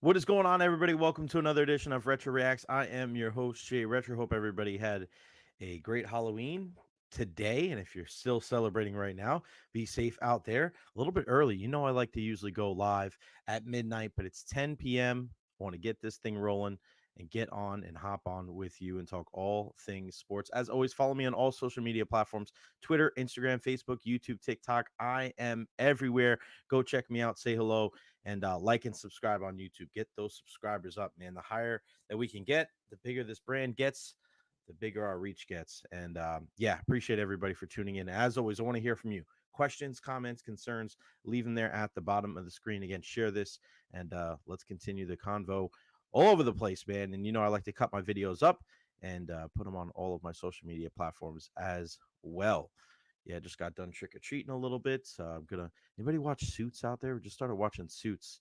What is going on, everybody? Welcome to another edition of Recher Reacts. I am your host, Jay Recher. Hope everybody had a great Halloween today. And if you're still celebrating right now, be safe out there. A little bit early. You know, I like to usually go live at midnight, but it's 10 p.m. I want to get this thing rolling and get on and hop on with you and talk all things sports. As always, follow me on all social media platforms: Twitter, Instagram, Facebook, YouTube, TikTok. I am everywhere. Go check me out. Say hello and like and subscribe on YouTube. Get those subscribers up, man. The higher that we can get, the bigger this brand gets, the bigger our reach gets. And yeah, appreciate everybody for tuning in. As always, I want to hear from you. Questions, comments, concerns, leave them there at the bottom of the screen. Again, share this and let's continue the convo all over the place, man. And you know, I like to cut my videos up and put them on all of my social media platforms as well. Yeah, just got done trick or treating a little bit. I'm gonna. Anybody watch Suits out there? We just started watching Suits,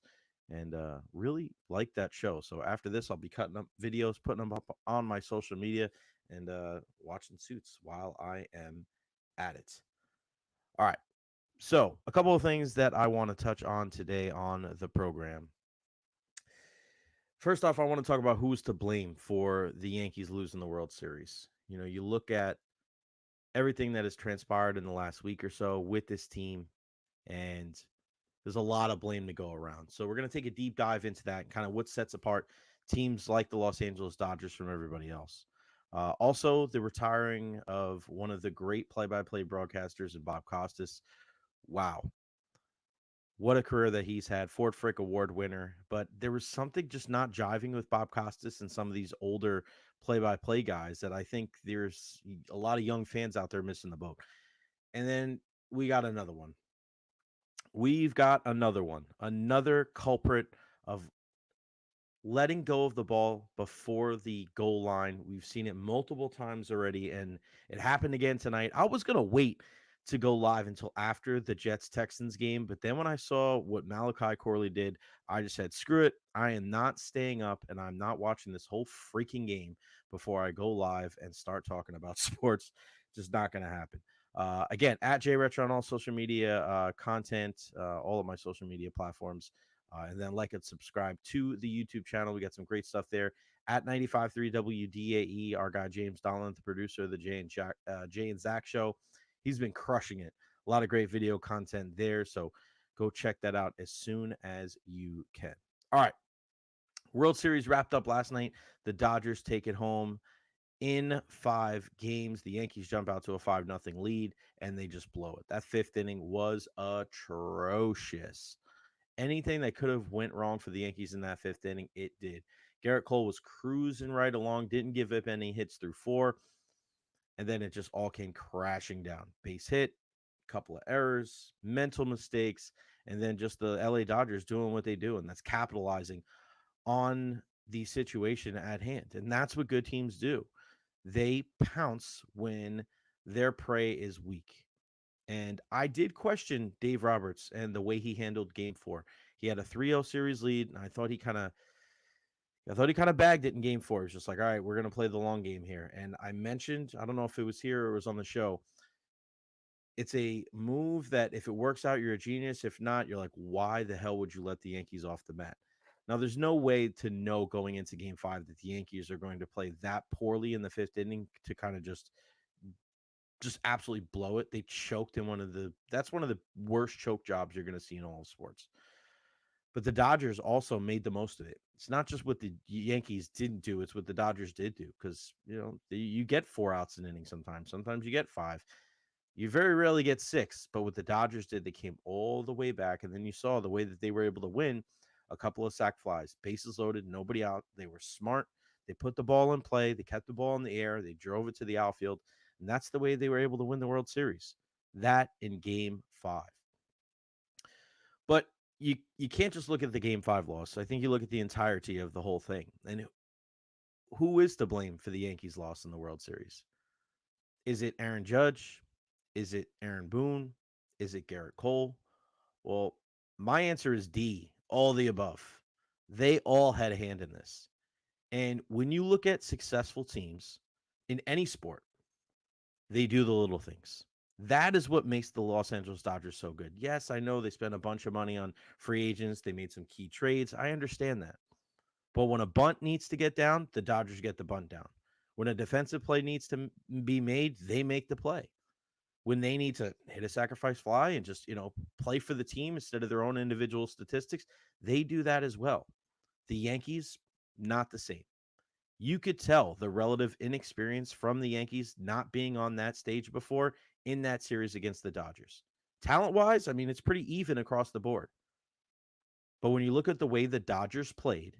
and really like that show. So after this, I'll be cutting up videos, putting them up on my social media, and watching Suits while I am at it. All right. So a couple of things that I want to touch on today on the program. First off, I want to talk about who's to blame for the Yankees losing the World Series. You know, you look at everything that has transpired in the last week or so with this team, and there's a lot of blame to go around. So we're going to take a deep dive into that and kind of what sets apart teams like the Los Angeles Dodgers from everybody else. Also, the retiring of one of the great play-by-play broadcasters in Bob Costas. Wow, what a career that he's had. Ford Frick Award winner. But there was something just not jiving with Bob Costas and some of these older play-by-play guys that I think there's a lot of young fans out there missing the boat. And then we got another one. We've got another one, another culprit of letting go of the ball before the goal line. We've seen it multiple times already, and it happened again tonight. I was going to wait to go live until after the Jets Texans game, but then when I saw what Malachi Corley did, I just said, screw it. I am not staying up and I'm not watching this whole freaking game before I go live and start talking about sports. Just not going to happen. Again, at JRetro on all social media content, all of my social media platforms. And then like and subscribe to the YouTube channel. We got some great stuff there at 95.3 WDAE. Our guy James Donlan, the producer of the Jay and Zach show, he's been crushing it. A lot of great video content there. So go check that out as soon as you can. All right. World Series wrapped up last night. The Dodgers take it home in 5 games. The Yankees jump out to a 5-0 lead, and they just blow it. That fifth inning was atrocious. Anything that could have went wrong for the Yankees in that fifth inning, it did. Garrett Cole was cruising right along, didn't give up any hits through 4, and then it just all came crashing down. Base hit, couple of errors, mental mistakes, and then just the LA Dodgers doing what they do, and that's capitalizing on the situation at hand. And that's what good teams do. They pounce when their prey is weak. And I did question Dave Roberts and the way he handled game 4. He had a 3-0 series lead, and I thought he kind of bagged it in game 4. He was just like, all right, we're going to play the long game here. And I mentioned, I don't know if it was here or it was on the show, it's a move that if it works out, you're a genius. If not, you're like, why the hell would you let the Yankees off the mat? Now, there's no way to know going into game 5 that the Yankees are going to play that poorly in the fifth inning to kind of just absolutely blow it. They choked in that's one of the worst choke jobs you're going to see in all of sports. But the Dodgers also made the most of it. It's not just what the Yankees didn't do, it's what the Dodgers did do, because you get 4 outs an inning sometimes. Sometimes you get 5. You very rarely get 6, but what the Dodgers did, they came all the way back, and then you saw the way that they were able to win. A couple of sac flies, bases loaded, nobody out. They were smart. They put the ball in play. They kept the ball in the air. They drove it to the outfield. And that's the way they were able to win the World Series. That in game 5. But you can't just look at the game 5 loss. I think you look at the entirety of the whole thing. And who is to blame for the Yankees' loss in the World Series? Is it Aaron Judge? Is it Aaron Boone? Is it Garrett Cole? Well, my answer is D, all the above. They all had a hand in this. And when you look at successful teams in any sport, they do the little things. That is what makes the Los Angeles Dodgers so good. Yes, I know they spent a bunch of money on free agents. They made some key trades. I understand that. But when a bunt needs to get down, the Dodgers get the bunt down. When a defensive play needs to be made, they make the play. When they need to hit a sacrifice fly and just, play for the team instead of their own individual statistics, they do that as well. The Yankees, not the same. You could tell the relative inexperience from the Yankees not being on that stage before in that series against the Dodgers. Talent wise, I mean, it's pretty even across the board. But when you look at the way the Dodgers played,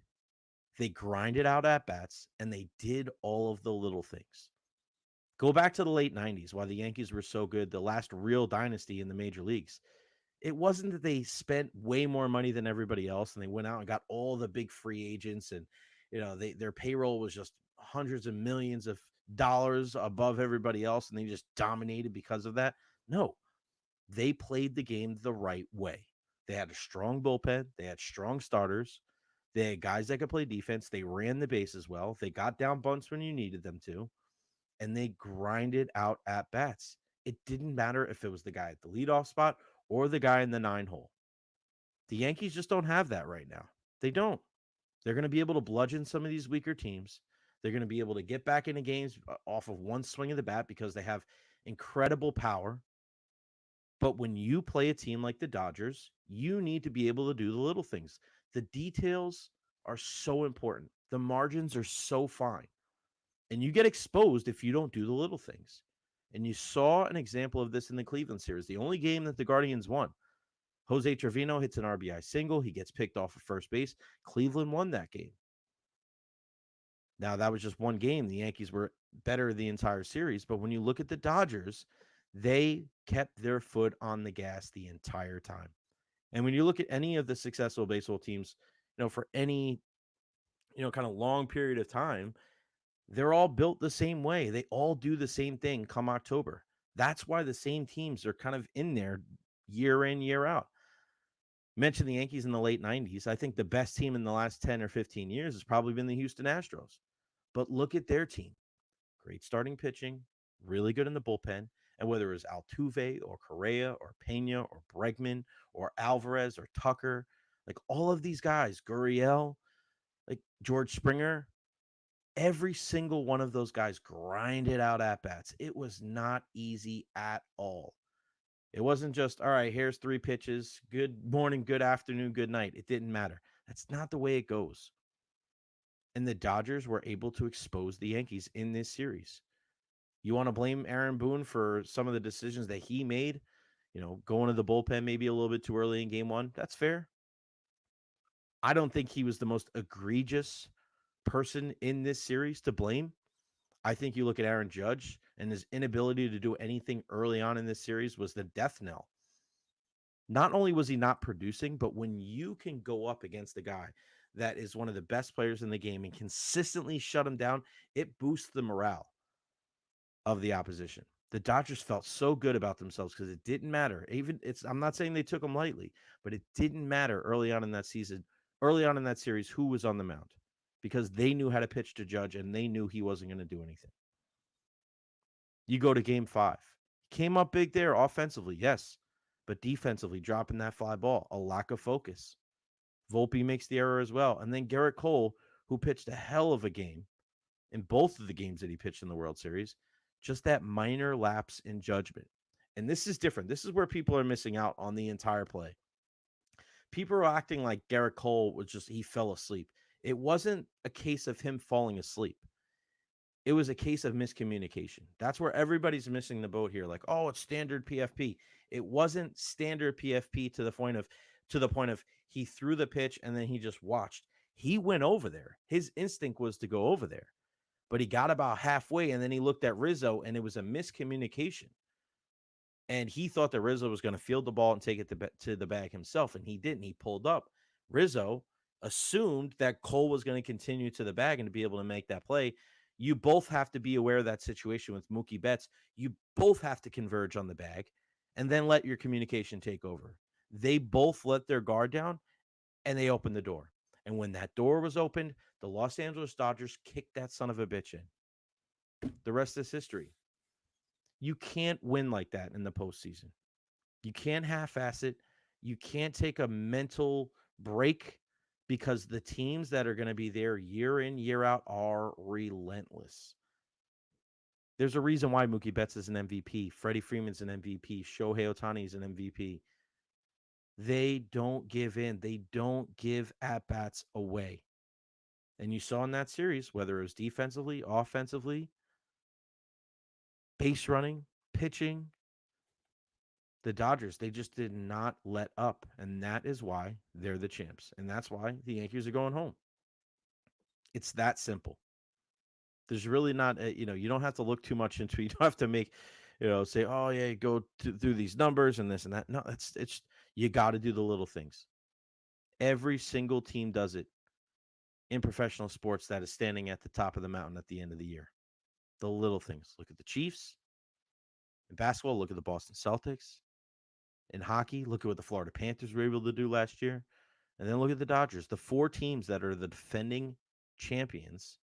they grinded out at bats and they did all of the little things. Go back to the late 90s, why the Yankees were so good, the last real dynasty in the major leagues. It wasn't that they spent way more money than everybody else and they went out and got all the big free agents and their payroll was just hundreds of millions of dollars above everybody else and they just dominated because of that. No, they played the game the right way. They had a strong bullpen, they had strong starters, they had guys that could play defense, they ran the bases well, they got down bunts when you needed them to, and they grinded out at bats. It didn't matter if it was the guy at the leadoff spot or the guy in the 9 hole. The Yankees just don't have that right now. They don't. They're going to be able to bludgeon some of these weaker teams. They're going to be able to get back into games off of one swing of the bat because they have incredible power. But when you play a team like the Dodgers, you need to be able to do the little things. The details are so important. The margins are so fine. And you get exposed if you don't do the little things. And you saw an example of this in the Cleveland series, the only game that the Guardians won. Jose Trevino hits an RBI single. He gets picked off of first base. Cleveland won that game. Now, that was just one game. The Yankees were better the entire series. But when you look at the Dodgers, they kept their foot on the gas the entire time. And when you look at any of the successful baseball teams, for any, kind of long period of time, they're all built the same way. They all do the same thing come October. That's why the same teams are kind of in there year in, year out. Mentioned the Yankees in the late 90s. I think the best team in the last 10 or 15 years has probably been the Houston Astros. But look at their team. Great starting pitching, really good in the bullpen. And whether it was Altuve or Correa or Pena or Bregman or Alvarez or Tucker, like all of these guys, Gurriel, like George Springer, every single one of those guys grinded out at bats. It was not easy at all. It wasn't just, all right, here's 3 pitches. Good morning, good afternoon, good night. It didn't matter. That's not the way it goes. And the Dodgers were able to expose the Yankees in this series. You want to blame Aaron Boone for some of the decisions that he made, going to the bullpen maybe a little bit too early in game 1. That's fair. I don't think he was the most egregious person in this series to blame. I think you look at Aaron Judge and his inability to do anything early on in this series was the death knell. Not only was he not producing, but when you can go up against a guy that is one of the best players in the game and consistently shut him down, it boosts the morale of the opposition. The Dodgers felt so good about themselves because it didn't matter. I'm not saying they took them lightly, but it didn't matter early on in that season, early on in that series, who was on the mound because they knew how to pitch to Judge and they knew he wasn't going to do anything. You go to game 5. Came up big there offensively, yes, but defensively dropping that fly ball, a lack of focus. Volpe makes the error as well. And then Garrett Cole, who pitched a hell of a game in both of the games that he pitched in the World Series, just that minor lapse in judgment. And this is different. This is where people are missing out on the entire play. People are acting like Garrett Cole was he fell asleep. It wasn't a case of him falling asleep. It was a case of miscommunication. That's where everybody's missing the boat here. Like, oh, it's standard PFP. It wasn't standard PFP to the point of he threw the pitch and then he just watched. He went over there. His instinct was to go over there. But he got about halfway and then he looked at Rizzo and it was a miscommunication. And he thought that Rizzo was going to field the ball and take it to the bag himself, and he didn't. He pulled up. Rizzo assumed that Cole was going to continue to the bag and to be able to make that play. You both have to be aware of that situation with Mookie Betts. You both have to converge on the bag and then let your communication take over. They both let their guard down and they opened the door. And when that door was opened, the Los Angeles Dodgers kicked that son of a bitch in. The rest is history. You can't win like that in the postseason. You can't half-ass it. You can't take a mental break because the teams that are going to be there year in, year out are relentless. There's a reason why Mookie Betts is an MVP, Freddie Freeman's an MVP, Shohei Otani is an MVP. They don't give in. They don't give at bats away. And you saw in that series, whether it was defensively, offensively, base running, pitching, the Dodgers, they just did not let up. And that is why they're the champs. And that's why the Yankees are going home. It's that simple. There's really not, you don't have to look too much into it. You don't have to make, say, oh, yeah, through these numbers and this and that. No, it's, you got to do the little things. Every single team does it in professional sports that is standing at the top of the mountain at the end of the year. The little things. Look at the Chiefs. In basketball, look at the Boston Celtics. In hockey, look at what the Florida Panthers were able to do last year. And then look at the Dodgers. The four teams that are the defending champions,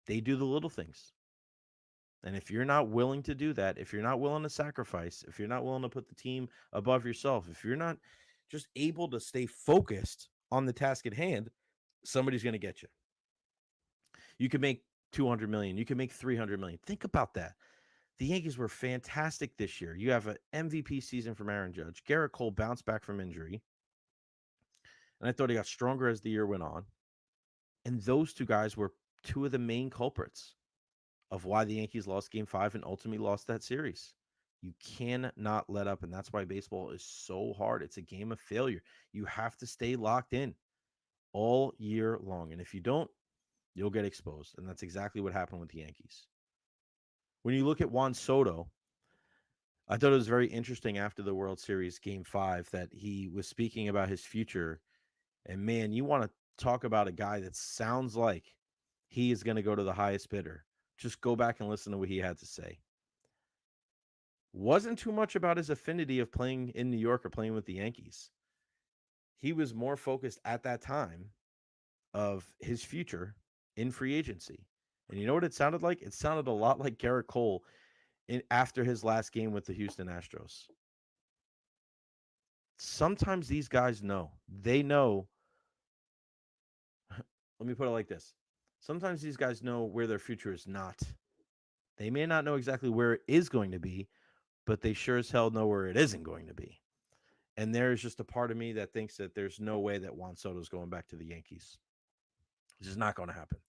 they do the little things. And if you're not willing to do that, if you're not willing to sacrifice, if you're not willing to put the team above yourself, if you're not just able to stay focused on the task at hand, somebody's going to get you. You can make 200 million, you can make 300 million. Think about that. The Yankees were fantastic this year. You have an MVP season from Aaron Judge. Garrett Cole bounced back from injury. And I thought he got stronger as the year went on. And those two guys were two of the main culprits of why the Yankees lost game 5 and ultimately lost that series. You cannot let up. And that's why baseball is so hard. It's a game of failure. You have to stay locked in all year long. And if you don't, you'll get exposed. And that's exactly what happened with the Yankees. When you look at Juan Soto, I thought it was very interesting after the World Series game 5 that he was speaking about his future. And man, you want to talk about a guy that sounds like he is going to go to the highest bidder. Just go back and listen to what he had to say. Wasn't too much about his affinity of playing in New York or playing with the Yankees. He was more focused at that time of his future in free agency. And you know what it sounded like? It sounded a lot like Garrett Cole after his last game with the Houston Astros. Sometimes these guys know. They know. Let me put it like this. Sometimes these guys know where their future is not. They may not know exactly where it is going to be, but they sure as hell know where it isn't going to be. And there is just a part of me that thinks that there's no way that Juan Soto is going back to the Yankees. It's just not going to happen.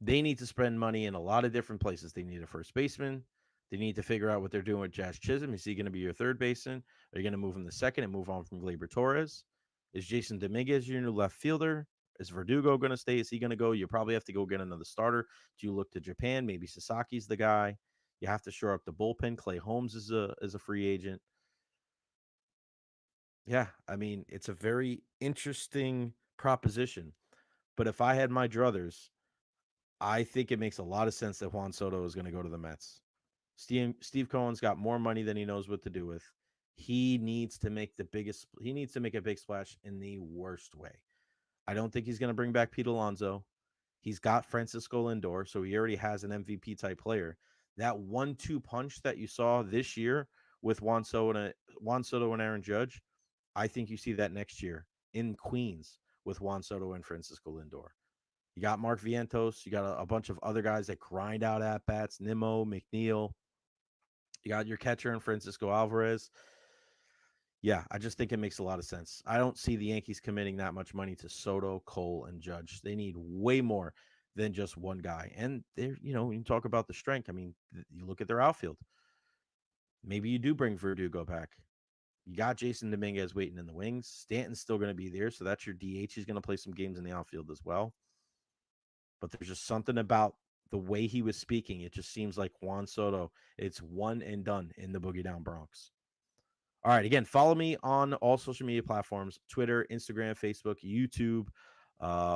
They need to spend money in a lot of different places. They need a first baseman. They need to figure out what they're doing with Jazz Chisholm. Is he going to be your third baseman? Are you going to move him to second and move on from Gleyber Torres? Is Jason Dominguez your new left fielder? Is Verdugo going to stay? Is he going to go? You probably have to go get another starter. Do you look to Japan? Maybe Sasaki's the guy. You have to shore up the bullpen. Clay Holmes is a free agent. Yeah, I mean, it's a very interesting proposition. But if I had my druthers, I think it makes a lot of sense that Juan Soto is going to go to the Mets. Steve Cohen's got more money than he knows what to do with. He needs to make he needs to make a big splash in the worst way. I don't think he's going to bring back Pete Alonso. He's got Francisco Lindor, so he already has an MVP type player. That 1-2 punch that you saw this year with Juan Soto and Aaron Judge, I think you see that next year in Queens with Juan Soto and Francisco Lindor. You got Mark Vientos. You got a bunch of other guys that grind out at bats. Nimmo, McNeil. You got your catcher in Francisco Alvarez. Yeah, I just think it makes a lot of sense. I don't see the Yankees committing that much money to Soto, Cole, and Judge. They need way more than just one guy. And they're, when you talk about the strength, I mean, you look at their outfield. Maybe you do bring Verdugo back. You got Jason Dominguez waiting in the wings. Stanton's still going to be there, so that's your DH. He's going to play some games in the outfield as well. But there's just something about the way he was speaking. It just seems like Juan Soto, it's one and done in the Boogie Down Bronx. All right. Again, follow me on all social media platforms, Twitter, Instagram, Facebook, YouTube.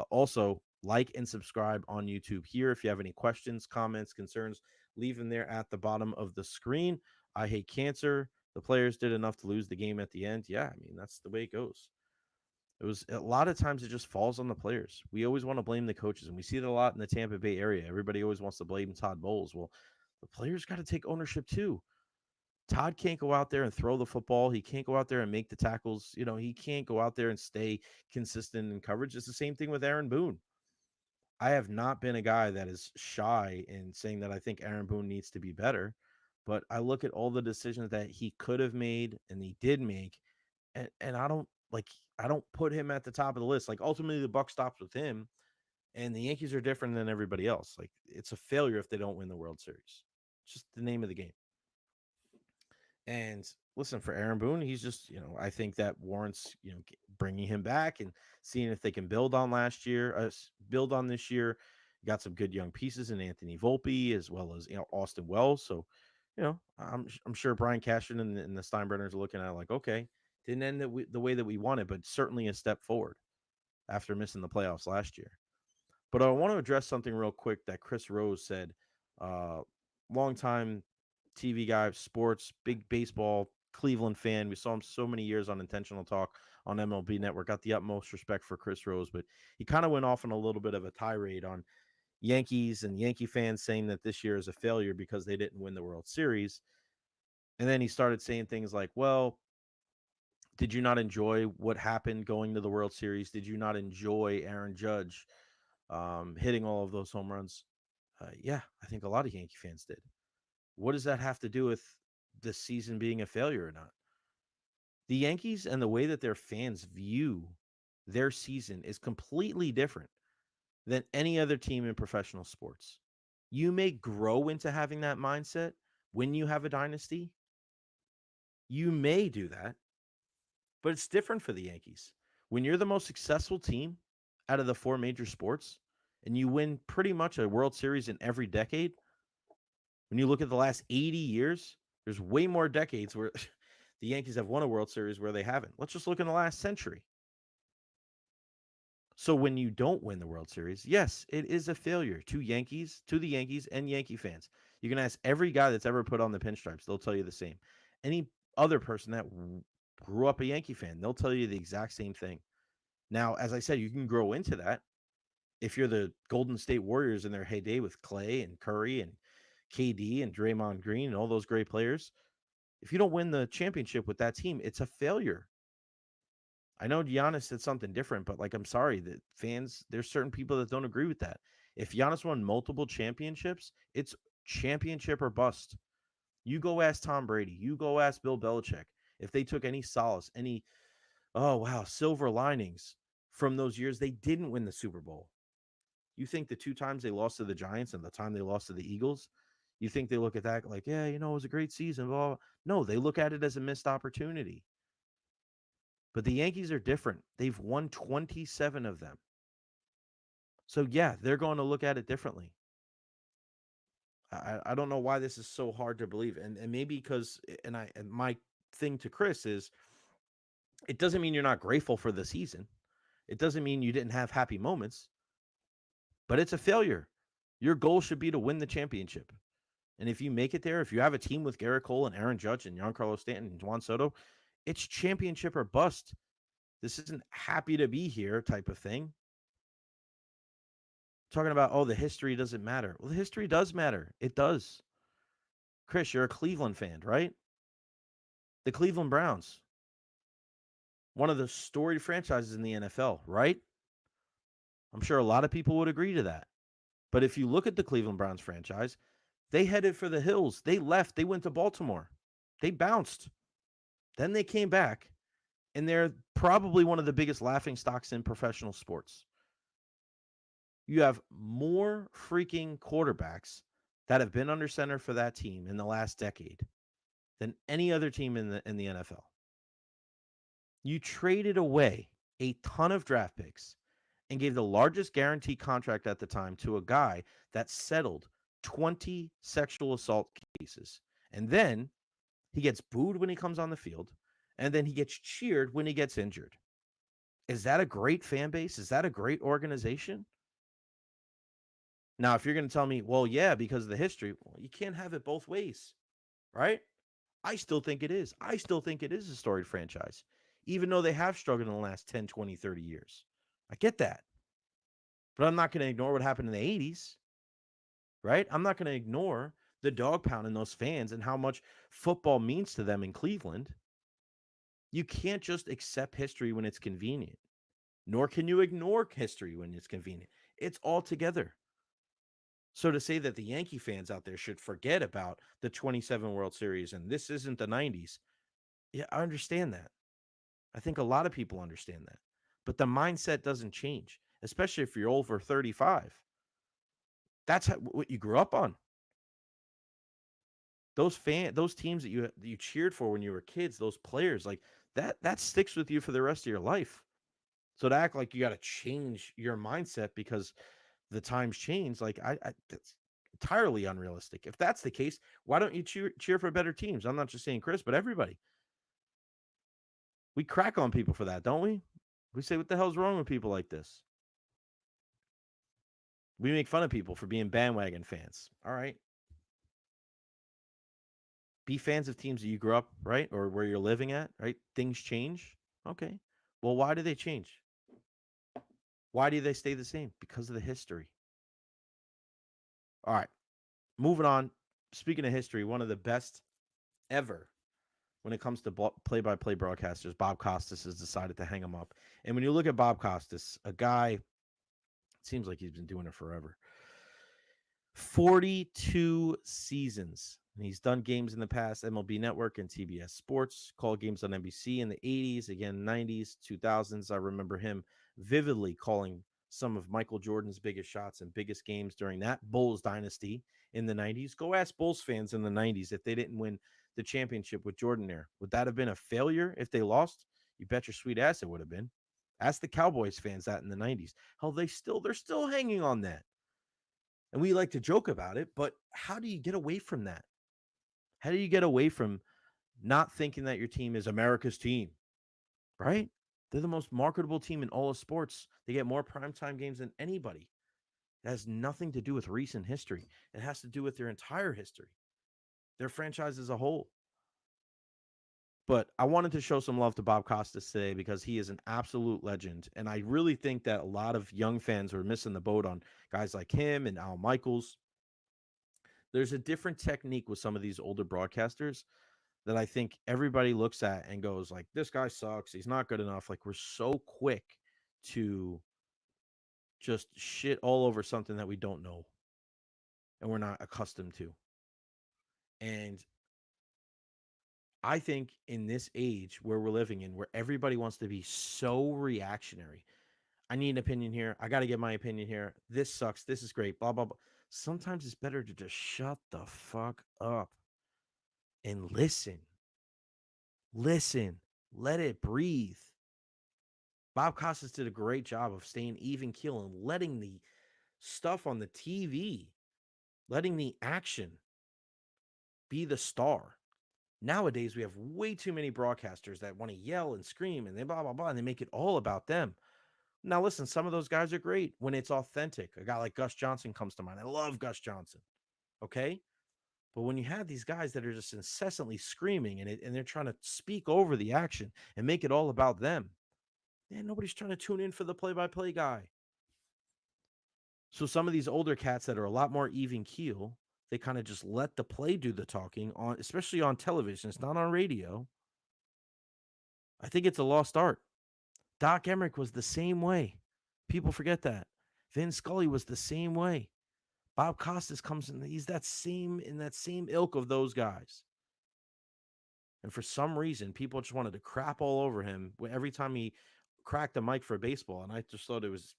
Also, like and subscribe on YouTube here. If you have any questions, comments, concerns, leave them there at the bottom of the screen. I hate cancer. The players did enough to lose the game at the end. Yeah, I mean, that's the way it goes. It was a lot of times it just falls on the players. We always want to blame the coaches, and we see it a lot in the Tampa Bay area. Everybody always wants to blame Todd Bowles. Well, the players got to take ownership too. Todd can't go out there and throw the football. He can't go out there and make the tackles. He can't go out there and stay consistent in coverage. It's the same thing with Aaron Boone. I have not been a guy that is shy in saying that I think Aaron Boone needs to be better, but I look at all the decisions that he could have made and he did make, and I don't put him at the top of the list. Like ultimately the buck stops with him, and the Yankees are different than everybody else. Like it's a failure if they don't win the World Series. It's just the name of the game. And listen, for Aaron Boone, he's just, I think that warrants, bringing him back and seeing if they can build on last year, build on this year. Got some good young pieces in Anthony Volpe as well as, Austin Wells. So, I'm sure Brian Cashman and the Steinbrenners are looking at it like, okay, didn't end the way that we wanted, but certainly a step forward after missing the playoffs last year. But I want to address something real quick that Chris Rose said. Uh, Longtime TV guy, sports, big baseball, Cleveland fan. We saw him so many years on Intentional Talk on MLB Network. Got the utmost respect for Chris Rose, but he kind of went off on a little bit of a tirade on Yankees and Yankee fans saying that this year is a failure because they didn't win the World Series. And then he started saying things like, well, did you not enjoy what happened going to the World Series? Did you not enjoy Aaron Judge hitting all of those home runs? Yeah, I think a lot of Yankee fans did. What does that have to do with the season being a failure or not? The Yankees and the way that their fans view their season is completely different than any other team in professional sports. You may grow into having that mindset when you have a dynasty. You may do that, but it's different for the Yankees. When you're the most successful team out of the four major sports and you win pretty much a World Series in every decade, when you look at the last 80 years, there's way more decades where the Yankees have won a World Series where they haven't. Let's just look in the last century. So when you don't win the World Series, yes, it is a failure to the Yankees and Yankee fans. You can ask every guy that's ever put on the pinstripes, they'll tell you the same. Any other person that grew up a Yankee fan, they'll tell you the exact same thing. Now, as I said, you can grow into that. If you're the Golden State Warriors in their heyday with Clay and Curry and KD and Draymond Green and all those great players, if you don't win the championship with that team, it's a failure. I know Giannis said something different, but I'm sorry that fans, there's certain people that don't agree with that. If Giannis won multiple championships, it's championship or bust. You go ask Tom Brady, you go ask Bill Belichick if they took any solace, any, oh, wow, silver linings from those years they didn't win the Super Bowl. You think the two times they lost to the Giants and the time they lost to the Eagles, you think they look at that like, yeah, it was a great season, blah, blah. No, they look at it as a missed opportunity. But the Yankees are different. They've won 27 of them. So, yeah, they're going to look at it differently. I don't know why this is so hard to believe. And maybe because, and my thing to Chris is, it doesn't mean you're not grateful for the season. It doesn't mean you didn't have happy moments, but it's a failure. Your goal should be to win the championship. And if you make it there, if you have a team with Garrett Cole and Aaron Judge and Giancarlo Stanton and Juan Soto, it's championship or bust. This isn't happy to be here type of thing. Talking about, oh, the history doesn't matter. Well, the history does matter. It does. Chris, you're a Cleveland fan, right? The Cleveland Browns, one of the storied franchises in the NFL, right? I'm sure a lot of people would agree to that. But if you look at the Cleveland Browns franchise, they headed for the hills. They left. They went to Baltimore. They bounced. Then they came back, and they're probably one of the biggest laughing stocks in professional sports. You have more freaking quarterbacks that have been under center for that team in the last decade than any other team in the NFL. You traded away a ton of draft picks and gave the largest guaranteed contract at the time to a guy that settled 20 sexual assault cases. And then he gets booed when he comes on the field, and then he gets cheered when he gets injured. Is that a great fan base? Is that a great organization? Now, if you're going to tell me, well, yeah, because of the history, well, you can't have it both ways, right? I still think it is. I still think it is a storied franchise, even though they have struggled in the last 10, 20, 30 years. I get that. But I'm not going to ignore what happened in the 80s, right? I'm not going to ignore the dog pound in those fans and how much football means to them in Cleveland. You can't just accept history when it's convenient, nor can you ignore history when it's convenient. It's all together. So to say that the Yankee fans out there should forget about the 27 World Series and this isn't the 90s, yeah, I understand that. I think a lot of people understand that. But the mindset doesn't change, especially if you're over 35. That's what you grew up on. Those teams that you cheered for when you were kids, those players, like that sticks with you for the rest of your life. So to act like you got to change your mindset because the times change, like that's entirely unrealistic. If that's the case, why don't you cheer for better teams? I'm not just saying Chris, but everybody. We crack on people for that, don't we? We say, what the hell's wrong with people like this? We make fun of people for being bandwagon fans. All right. Be fans of teams that you grew up, right? Or where you're living at, right? Things change. Okay. Well, why do they change? Why do they stay the same? Because of the history. All right. Moving on. Speaking of history, one of the best ever when it comes to play-by-play broadcasters, Bob Costas has decided to hang him up. And when you look at Bob Costas, a guy, it seems like he's been doing it forever. 42 seasons. And he's done games in the past, MLB Network and TBS Sports, called games on NBC in the 80s, again, 90s, 2000s. I remember him vividly calling some of Michael Jordan's biggest shots and biggest games during that Bulls dynasty in the 90s. Go ask Bulls fans in the 90s if they didn't win the championship with Jordan there. Would that have been a failure if they lost? You bet your sweet ass it would have been. Ask the Cowboys fans that in the 90s. Hell, they're still hanging on that. And we like to joke about it, but how do you get away from that? How do you get away from not thinking that your team is America's team, right? They're the most marketable team in all of sports. They get more primetime games than anybody. It has nothing to do with recent history. It has to do with their entire history, their franchise as a whole. But I wanted to show some love to Bob Costas today because he is an absolute legend. And I really think that a lot of young fans are missing the boat on guys like him and Al Michaels. There's a different technique with some of these older broadcasters that I think everybody looks at and goes like, this guy sucks. He's not good enough. Like, we're so quick to just shit all over something that we don't know and we're not accustomed to. And I think in this age where we're living in, where everybody wants to be so reactionary, I need an opinion here. I got to get my opinion here. This sucks. This is great. Blah, blah, blah. Sometimes it's better to just shut the fuck up and listen. Listen. Let it breathe. Bob Costas did a great job of staying even keel and letting the stuff on the TV, letting the action be the star. Nowadays, we have way too many broadcasters that want to yell and scream and they blah, blah, blah, and they make it all about them. Now, listen, some of those guys are great when it's authentic. A guy like Gus Johnson comes to mind. I love Gus Johnson. Okay. But when you have these guys that are just incessantly screaming and they're trying to speak over the action and make it all about them, man, nobody's trying to tune in for the play-by-play guy. So some of these older cats that are a lot more even keel, they kind of just let the play do the talking on, especially on television. It's not on radio. I think it's a lost art. Doc Emmerich was the same way. People forget that. Vin Scully was the same way. Bob Costas comes in. He's that same ilk of those guys. And for some reason, people just wanted to crap all over him every time he cracked the mic for baseball. And I just thought it was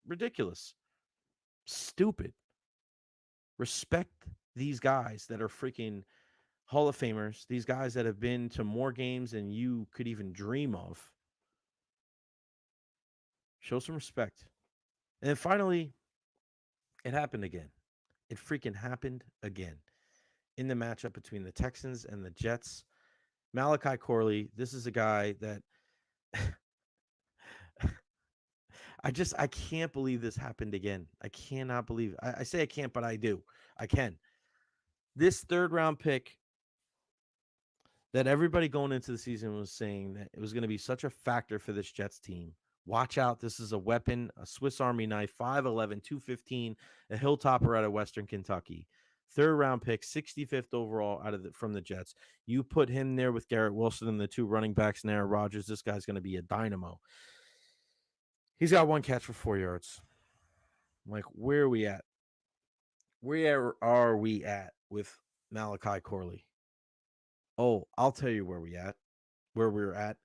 ridiculous. Stupid. Respect these guys that are freaking Hall of Famers, these guys that have been to more games than you could even dream of. Show some respect. And then finally, it happened again. It freaking happened again in the matchup between the Texans and the Jets. Malachi Corley, this is a guy that I can't believe this happened again. I cannot believe it. I say I can't, but I do. I can. This third round pick that everybody going into the season was saying that it was going to be such a factor for this Jets team. Watch out. This is a weapon, a Swiss Army knife, 5'11", 215, a hilltopper out of Western Kentucky. third round pick, 65th overall from the Jets. You put him there with Garrett Wilson and the two running backs and Aaron Rodgers. This guy's going to be a dynamo. He's got one catch for 4 yards. Like, where are we at? Where are we at with Malachi Corley? Oh, I'll tell you where we're at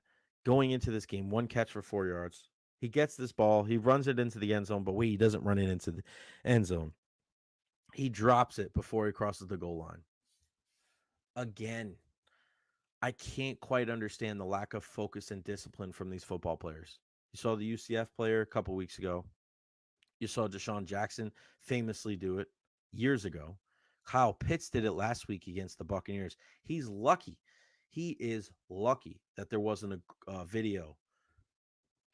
going into this game. One catch for 4 yards. He gets this ball. He runs it into the end zone, but wait, he doesn't run it into the end zone. He drops it before he crosses the goal line. Again, I can't quite understand the lack of focus and discipline from these football players. You saw the UCF player a couple weeks ago. You saw Deshaun Jackson famously do it years ago. Kyle Pitts did it last week against the Buccaneers. He's lucky. He is lucky that there wasn't a video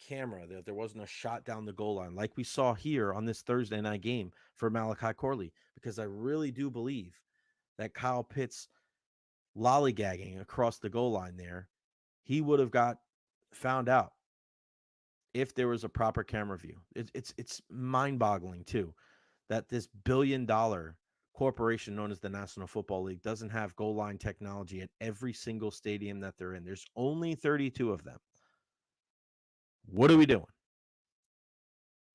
camera, that there wasn't a shot down the goal line like we saw here on this Thursday night game for Malachi Corley, because I really do believe that Kyle Pitts lollygagging across the goal line there, he would have got found out if there was a proper camera view. It's mind-boggling too that this billion-dollar corporation known as the National Football League doesn't have goal line technology at every single stadium that they're in. There's only 32 of them. What are we doing?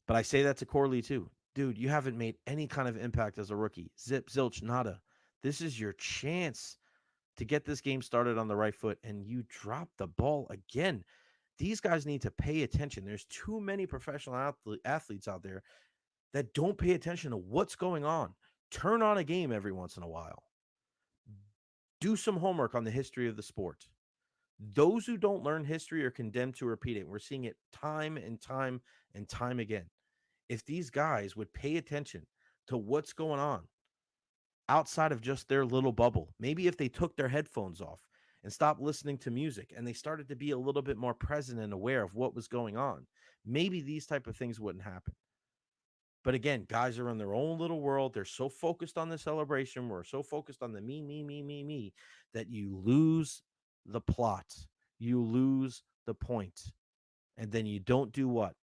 But I say that to Corley too. Dude, you haven't made any kind of impact as a rookie. Zip, zilch, nada. This is your chance to get this game started on the right foot, and you drop the ball again. These guys need to pay attention. There's too many professional athletes out there that don't pay attention to what's going on. Turn on a game every once in a while. Do some homework on the history of the sport. Those who don't learn history are condemned to repeat it. We're seeing it time and time and time again. If these guys would pay attention to what's going on outside of just their little bubble, maybe if they took their headphones off and stopped listening to music and they started to be a little bit more present and aware of what was going on, maybe these type of things wouldn't happen. But again, guys are in their own little world. They're so focused on the celebration. We're so focused on the me, that you lose the plot. You lose the point. And then you don't do what?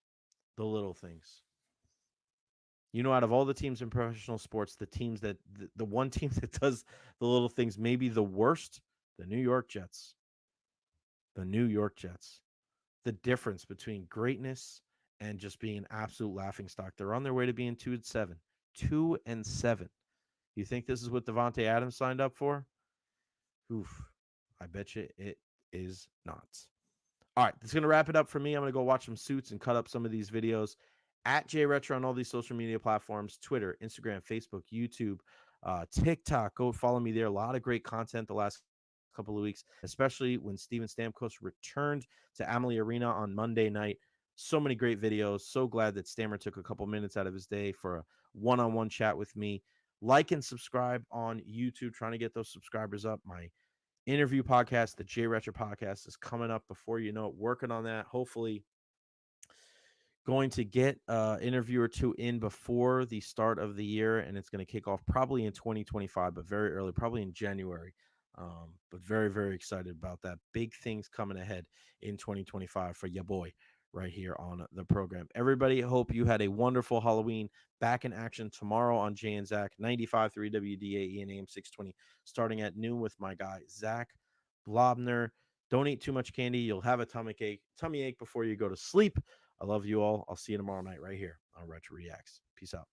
The little things. You know, out of all the teams in professional sports, the one team that does the little things maybe the worst, the New York Jets. The New York Jets. The difference between greatness and just being an absolute laughingstock. They're on their way to being 2-7. 2-7. You think this is what Devontae Adams signed up for? Oof. I bet you it is not. All right, that's going to wrap it up for me. I'm going to go watch some Suits and cut up some of these videos. At Recher on all these social media platforms, Twitter, Instagram, Facebook, YouTube, TikTok. Go follow me there. A lot of great content the last couple of weeks, especially when Steven Stamkos returned to Amalie Arena on Monday night. So many great videos. So glad that Stammer took a couple minutes out of his day for a one-on-one chat with me. Like and subscribe on YouTube. Trying to get those subscribers up. My interview podcast, the Recher podcast, is coming up before you know it. Working on that. Hopefully going to get an interview or two in before the start of the year, and it's going to kick off probably in 2025, but very early, probably in January. But very, very excited about that. Big things coming ahead in 2025 for ya boy right here on the program. Everybody, hope you had a wonderful Halloween. Back in action tomorrow on Jay and Zach, 95.3 WDAE and AM 620, starting at noon with my guy, Zach Blobner. Don't eat too much candy. You'll have a tummy ache before you go to sleep. I love you all. I'll see you tomorrow night right here on Retro Reacts. Peace out.